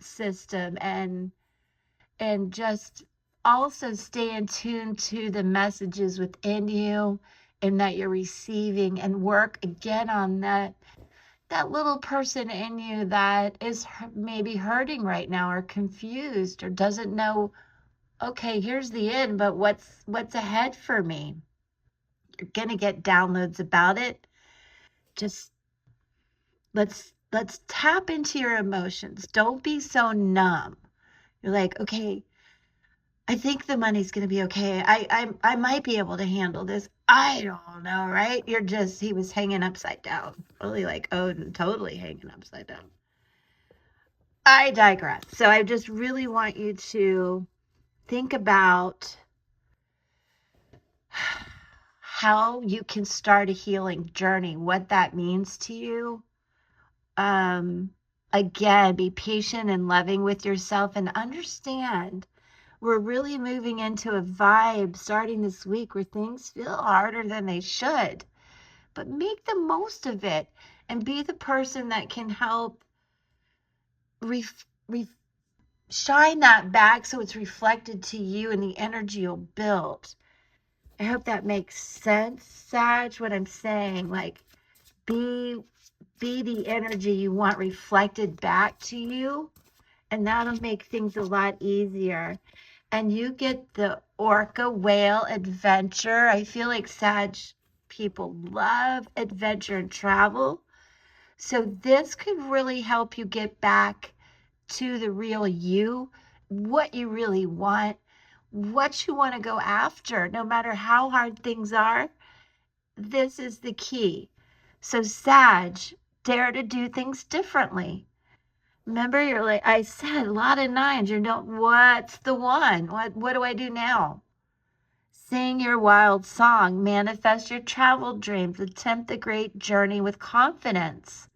system, and just also stay in tune to the messages within you and that you're receiving, and work again on that little person in you that is maybe hurting right now or confused or doesn't know, okay, here's the end, but what's ahead for me? You're going to get downloads about it. Just let's tap into your emotions. Don't be so numb. You're like, okay, I think the money's going to be okay. I might be able to handle this. I don't know, right? He was hanging upside down. Really like, oh, totally hanging upside down. I digress. So I just really want you to think about how you can start a healing journey, what that means to you. Again, be patient and loving with yourself, and understand we're really moving into a vibe starting this week where things feel harder than they should. But make the most of it and be the person that can help shine that back so it's reflected to you and the energy you'll build. I hope that makes sense, Sag, what I'm saying. Like, be the energy you want reflected back to you, and that'll make things a lot easier. And you get the orca whale adventure. I feel like Sag people love adventure and travel. So this could really help you get back to the real you, what you really want, what you want to go after, no matter how hard things are. This is the key. So Sag, dare to do things differently. Remember, you're like, I said, a lot of 9s. You know, what's the one? What do I do now? Sing your wild song, manifest your travel dreams, attempt the great journey with confidence.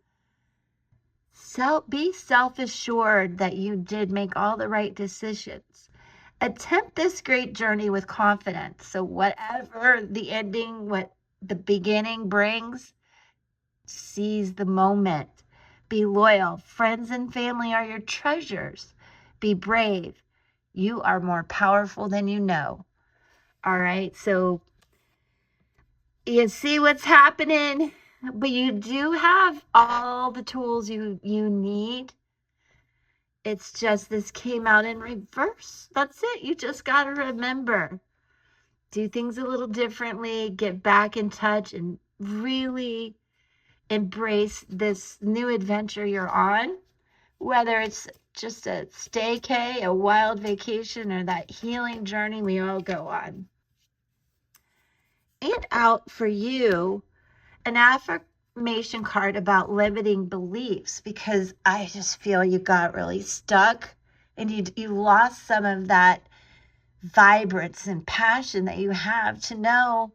So be self-assured that you did make all the right decisions. Attempt this great journey with confidence. So whatever the ending, what the beginning brings, seize the moment. Be loyal. Friends and family are your treasures. Be brave. You are more powerful than you know. All right. So you see what's happening, but you do have all the tools you need. It's just this came out in reverse. That's it. You just got to remember. Do things a little differently. Get back in touch and really embrace this new adventure you're on. Whether it's just a staycay, a wild vacation, or that healing journey we all go on. And out for you, an affirmation card about limiting beliefs, because I just feel you got really stuck and you lost some of that vibrance and passion that you have to know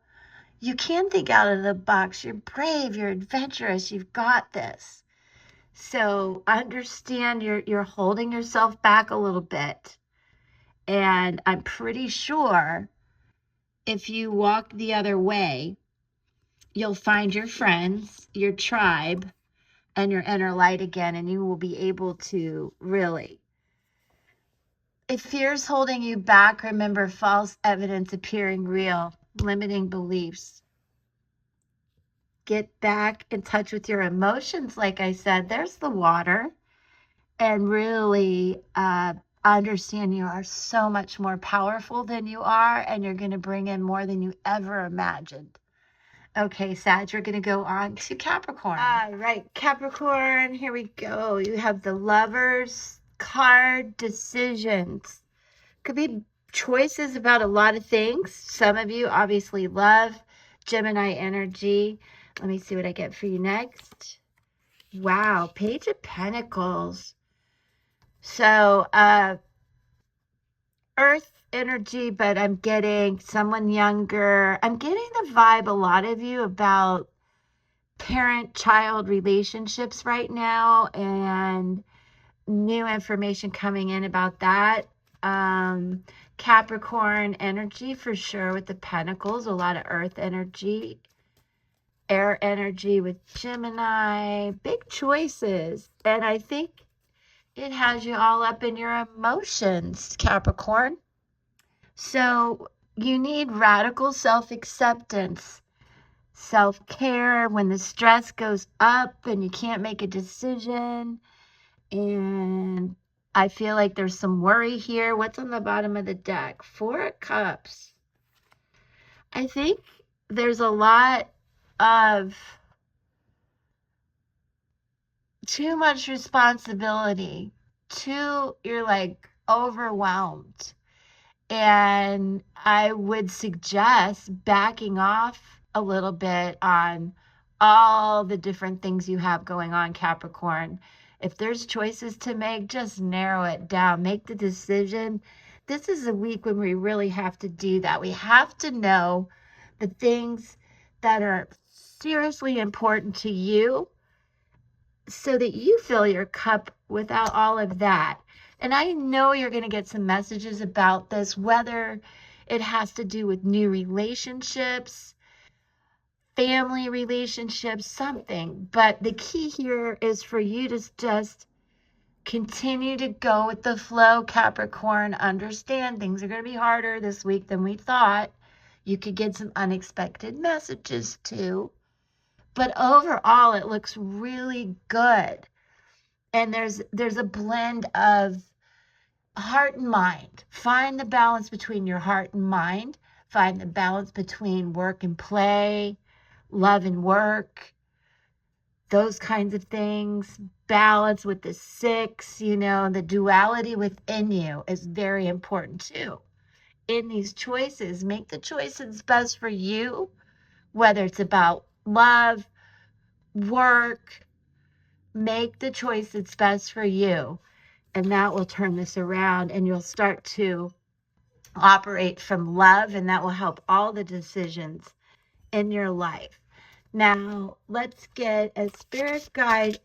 you can think out of the box. You're brave, you're adventurous, you've got this. So understand you're holding yourself back a little bit. And I'm pretty sure if you walk the other way, you'll find your friends, your tribe, and your inner light again, and you will be able to really. If fear's holding you back, remember false evidence appearing real, limiting beliefs. Get back in touch with your emotions. Like I said, there's the water. And really understand you are so much more powerful than you are, and you're going to bring in more than you ever imagined. Okay, Sag, we're going to go on to Capricorn. All right, Capricorn, here we go. You have the Lovers card, decisions. Could be choices about a lot of things. Some of you obviously love Gemini energy. Let me see what I get for you next. Wow, Page of Pentacles. So, Earth energy, but I'm getting someone younger. I'm getting the vibe, a lot of you, about parent-child relationships right now, and new information coming in about that. Capricorn energy for sure with the Pentacles, a lot of Earth energy, air energy with Gemini, big choices. And I think it has you all up in your emotions, Capricorn. So you need radical self-acceptance, self-care when the stress goes up and you can't make a decision. And I feel like there's some worry here. What's on the bottom of the deck? 4 of Cups. I think there's a lot of too much responsibility. You're like overwhelmed. And I would suggest backing off a little bit on all the different things you have going on, Capricorn. If there's choices to make, just narrow it down. Make the decision. This is a week when we really have to do that. We have to know the things that are seriously important to you so that you fill your cup without all of that. And I know you're going to get some messages about this, whether it has to do with new relationships, family relationships, something. But the key here is for you to just continue to go with the flow, Capricorn. Understand things are going to be harder this week than we thought. You could get some unexpected messages too. But overall, it looks really good. And there's a blend of heart and mind. Find the balance between your heart and mind. Find the balance between work and play, love and work, those kinds of things. Balance with the 6, the duality within you is very important too. In these choices, make the choices best for you, whether it's about love, work. Make the choice that's best for you, and that will turn this around, and you'll start to operate from love, and that will help all the decisions in your life. Now, let's get a spirit guide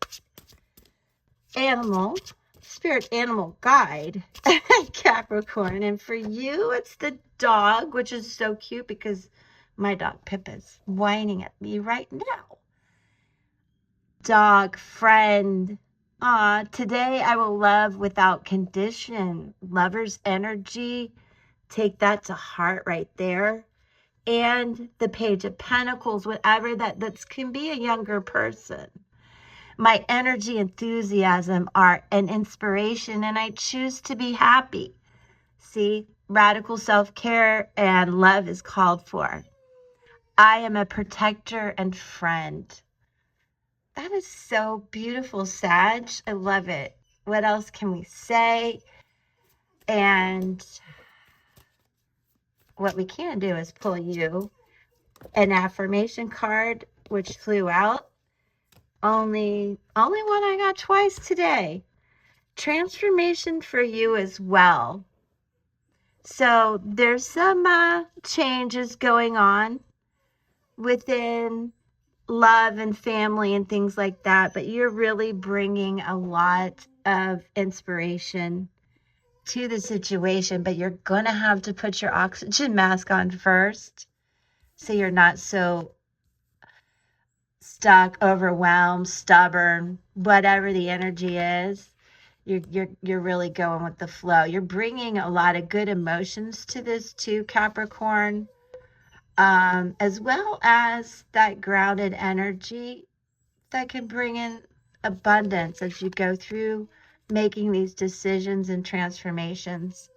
animal spirit animal guide, Capricorn. And for you, it's the dog, which is so cute because my dog Pip is whining at me right now. Dog friend. Today I will love without condition. Lover's energy. Take that to heart right there. And the Page of Pentacles, whatever that can be a younger person. My energy, enthusiasm are an inspiration, and I choose to be happy. See, radical self-care and love is called for. I am a protector and friend. That is so beautiful, Sag. I love it. What else can we say? And what we can do is pull you an affirmation card, which flew out. Only one I got twice today. Transformation for you as well. So there's some changes going on within love and family and things like that, but you're really bringing a lot of inspiration to the situation, but you're going to have to put your oxygen mask on first so you're not so stuck, overwhelmed, stubborn, whatever the energy is. You're really going with the flow. You're bringing a lot of good emotions to this too, Capricorn, as well as that grounded energy that can bring in abundance as you go through making these decisions and transformations.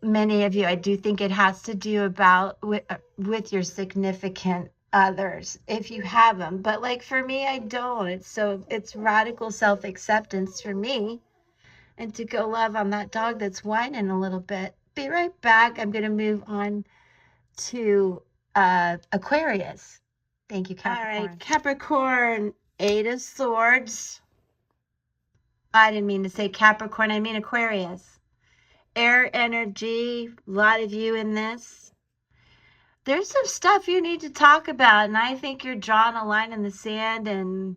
Many of you, I do think it has to do with your significant others, if you have them. But like for me, I don't. It's radical self-acceptance for me, and to go love on that dog that's whining a little bit. Be right back. I'm going to move on to Aquarius. Thank you, Capricorn. All right, Capricorn, Eight of Swords. I didn't mean to say Capricorn. I mean Aquarius. Air energy, a lot of you in this. There's some stuff you need to talk about, and I think you're drawing a line in the sand and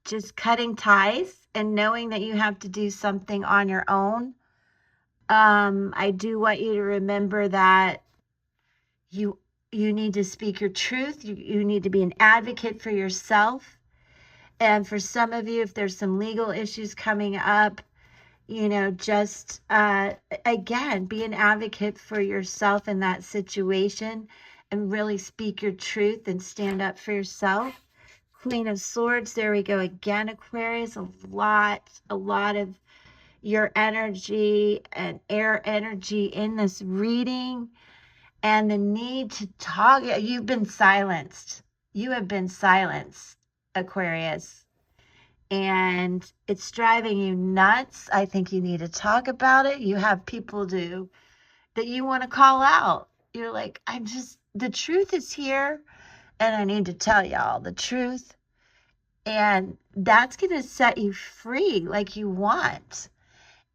just cutting ties and knowing that you have to do something on your own. I do want you to remember that you need to speak your truth. You need to be an advocate for yourself. And for some of you, if there's some legal issues coming up, just again, be an advocate for yourself in that situation and really speak your truth and stand up for yourself. Queen of Swords, there we go again, Aquarius. A lot of your energy and air energy in this reading, and the need to talk. You've been silenced. You have been silenced, Aquarius. And it's driving you nuts. I think you need to talk about it. You have people that you want to call out. You're like, the truth is here, and I need to tell y'all the truth. And that's going to set you free like you want.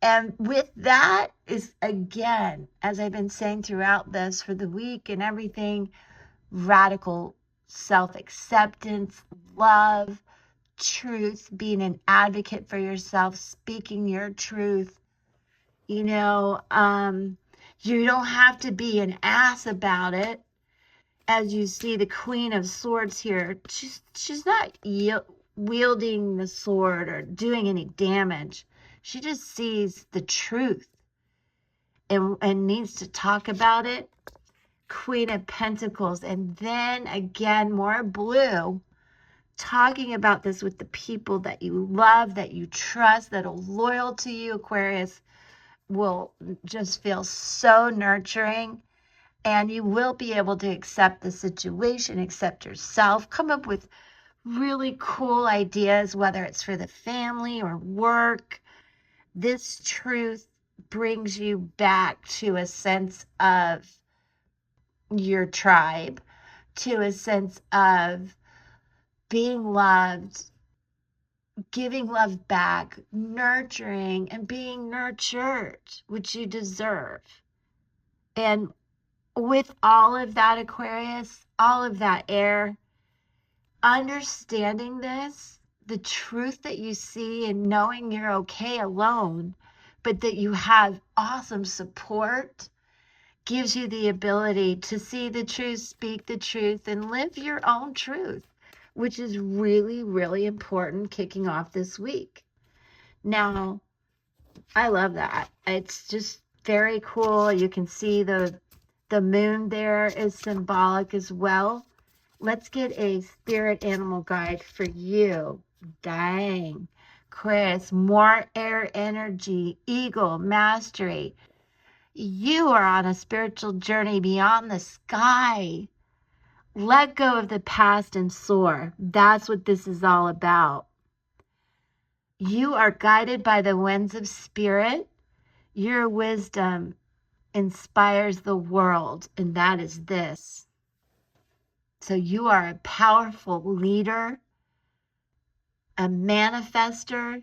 And with that is, again, as I've been saying throughout this for the week and everything, radical self-acceptance, love, truth, being an advocate for yourself, speaking your truth. You don't have to be an ass about it. As you see the Queen of Swords here, she's not wielding the sword or doing any damage. She just sees the truth and needs to talk about it. Queen of Pentacles, and then again more blue, talking about this with the people that you love, that you trust, that are loyal to you. Aquarius will just feel so nurturing, and you will be able to accept the situation, accept yourself, come up with really cool ideas, whether it's for the family or work. This truth brings you back to a sense of your tribe, to a sense of being loved, giving love back, nurturing, and being nurtured, which you deserve. And with all of that, Aquarius, all of that air, understanding this, the truth that you see and knowing you're okay alone, but that you have awesome support gives you the ability to see the truth, speak the truth, and live your own truth, which is really, really important kicking off this week. Now, I love that. It's just very cool. You can see the moon there is symbolic as well. Let's get a spirit animal guide for you. Dang. Chris, more air energy, eagle, mastery. You are on a spiritual journey beyond the sky. Let go of the past and soar. That's what this is all about. You are guided by the winds of spirit. Your wisdom inspires the world, and that is this. So you are a powerful leader, a manifester,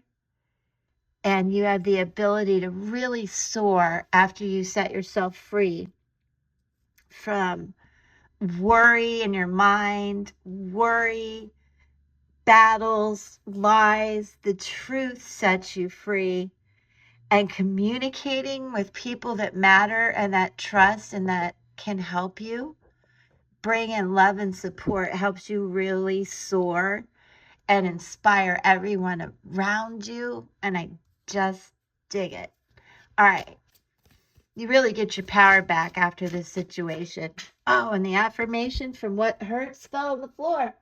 and you have the ability to really soar after you set yourself free from worry in your mind, worry, battles, lies. The truth sets you free. And communicating with people that matter and that trust and that can help you bring in love and support helps you really soar and inspire everyone around you. And I just dig it. All right. You really get your power back after this situation. Oh, and the affirmation from What Hurts fell on the floor.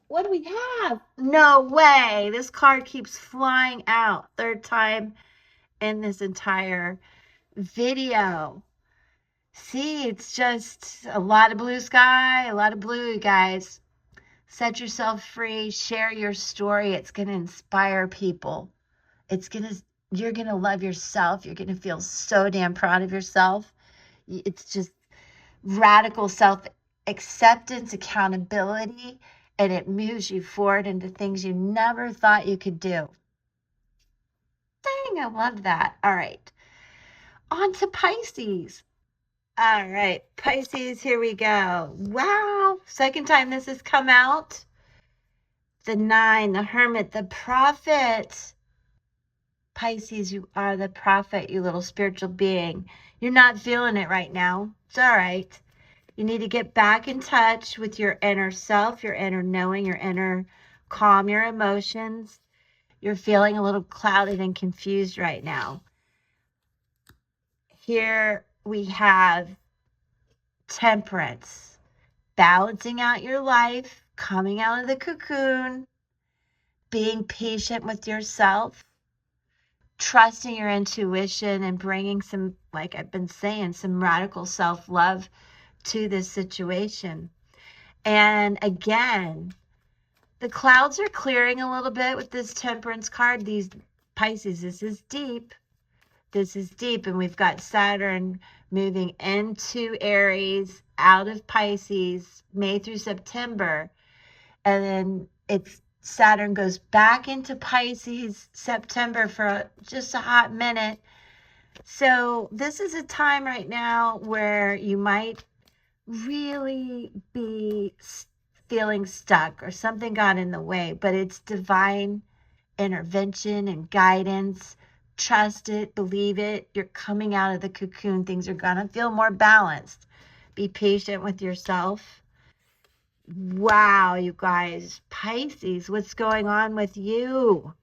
What do we have? No way. This card keeps flying out. Third time in this entire video. See, it's just a lot of blue sky, a lot of blue, you guys. Set yourself free, share your story. It's going to inspire people. You're going to love yourself. You're going to feel so damn proud of yourself. It's just radical self-acceptance, accountability, and it moves you forward into things you never thought you could do. Dang, I love that. All right. On to Pisces. All right, Pisces, here we go. Wow, second time this has come out. The 9, the Hermit, the Prophet. Pisces, you are the prophet, you little spiritual being. You're not feeling it right now. It's all right. You need to get back in touch with your inner self, your inner knowing, your inner calm, your emotions. You're feeling a little clouded and confused right now. Here we have Temperance, balancing out your life, coming out of the cocoon, being patient with yourself, trusting your intuition, and bringing some, like I've been saying, some radical self-love to this situation. And again, the clouds are clearing a little bit with this Temperance card. These Pisces, this is deep. This is deep, and we've got Saturn moving into Aries, out of Pisces, May through September. And then Saturn goes back into Pisces September for just a hot minute. So this is a time right now where you might really be feeling stuck or something got in the way, but it's divine intervention and guidance. Trust it, believe it. You're coming out of the cocoon. Things are going to feel more balanced. Be patient with yourself. Wow, you guys. Pisces, what's going on with you?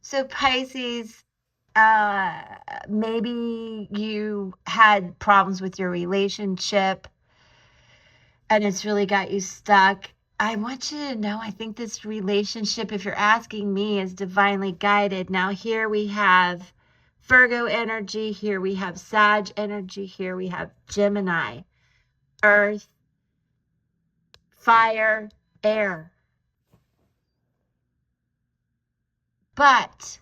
So Pisces, maybe you had problems with your relationship and it's really got you stuck. I want you to know, I think this relationship, if you're asking me, is divinely guided. Now, here we have Virgo energy. Here we have Sag energy. Here we have Gemini, Earth, fire, air. But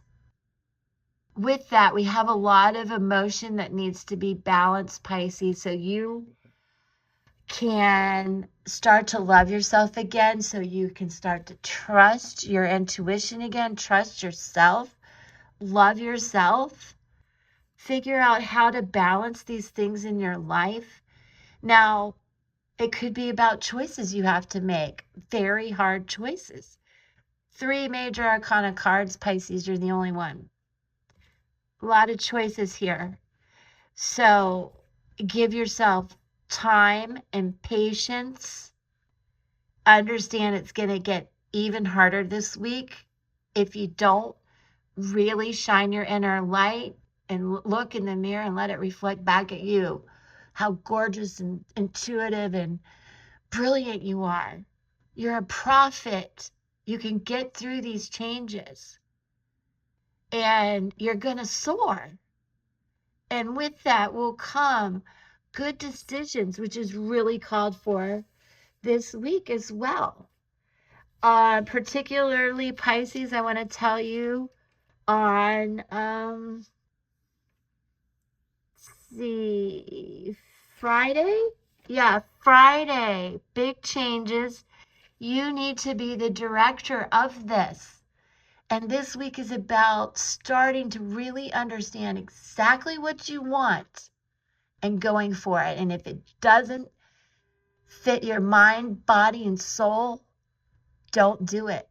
with that, we have a lot of emotion that needs to be balanced, Pisces. So you can start to love yourself again, so you can start to trust your intuition again, trust yourself, love yourself, figure out how to balance these things in your life. Now, it could be about choices you have to make, very hard choices. 3 major arcana cards, Pisces, you're the only one. A lot of choices here. So give yourself time and patience. Understand it's going to get even harder this week if you don't really shine your inner light and look in the mirror and let it reflect back at you how gorgeous and intuitive and brilliant you are. You're a prophet. You can get through these changes and you're going to soar. And with that will come good decisions, which is really called for this week as well. Particularly Pisces, I want to tell you on, see, Friday? Yeah, Friday. Big changes. You need to be the director of this. And this week is about starting to really understand exactly what you want and going for it. And if it doesn't fit your mind, body, and soul, don't do it.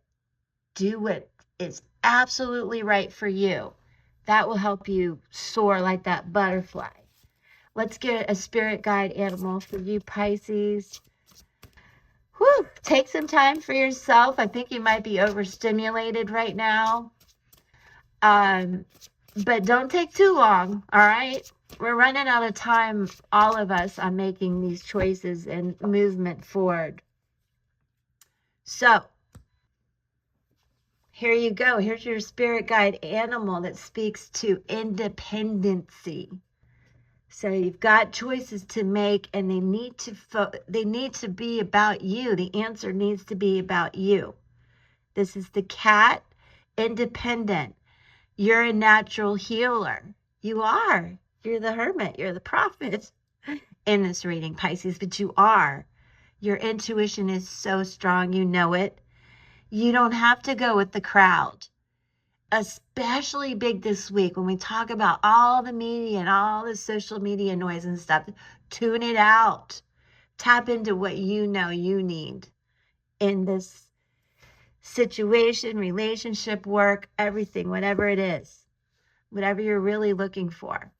Do what is absolutely right for you. That will help you soar like that butterfly. Let's get a spirit guide animal for you, Pisces. Whew, take some time for yourself. I think you might be overstimulated right now. But don't take too long, all right? We're running out of time, all of us, on making these choices and movement forward. So, here you go. Here's your spirit guide animal that speaks to independency. So you've got choices to make, and they need to be about you. The answer needs to be about you. This is the cat, independent. You're a natural healer. You are. You're the hermit. You're the prophet in this reading, Pisces, but you are. Your intuition is so strong. You know it. You don't have to go with the crowd. Especially big this week when we talk about all the media and all the social media noise and stuff. Tune it out. Tap into what you know you need in this situation, relationship, work, everything, whatever it is, whatever you're really looking for.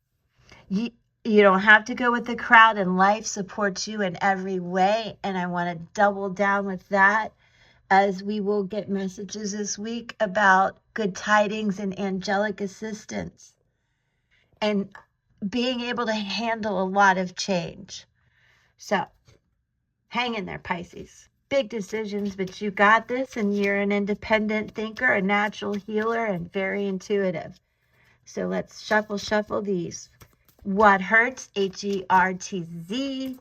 You don't have to go with the crowd, and life supports you in every way. And I want to double down with that, as we will get messages this week about good tidings and angelic assistance and being able to handle a lot of change. So hang in there, Pisces. Big decisions, but you got this, and you're an independent thinker, a natural healer, and very intuitive. So let's shuffle these. What hurts? HERTZ.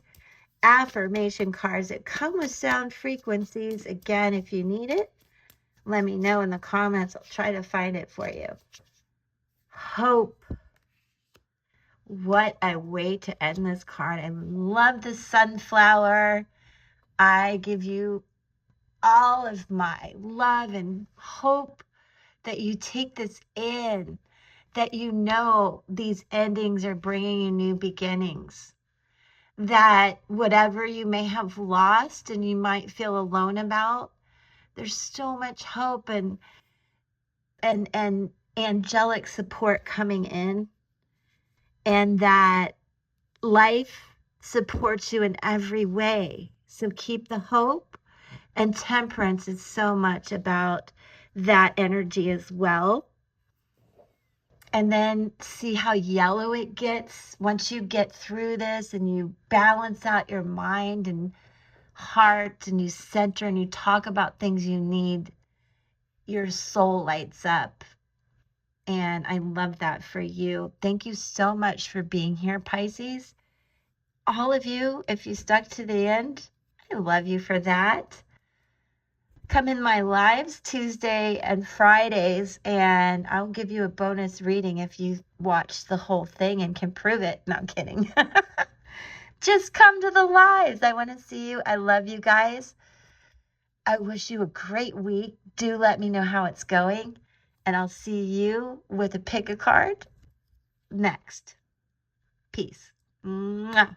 Affirmation cards that come with sound frequencies. Again, if you need it, let me know in the comments. I'll try to find it for you. Hope. What a way to end this card. I love the sunflower. I give you all of my love and hope that you take this in, that you know these endings are bringing you new beginnings, that whatever you may have lost and you might feel alone about, there's so much hope and angelic support coming in, and that life supports you in every way. So keep the hope, and temperance is so much about that energy as well. And then see how yellow it gets once you get through this and you balance out your mind and heart and you center and you talk about things you need. Your soul lights up. And I love that for you. Thank you so much for being here, Pisces. All of you, if you stuck to the end, I love you for that. Come in my lives Tuesday and Fridays, and I'll give you a bonus reading if you watch the whole thing and can prove it. No, I'm kidding. Just come to the lives. I want to see you. I love you guys. I wish you a great week. Do let me know how it's going, and I'll see you with a pick a card next. Peace. Mwah.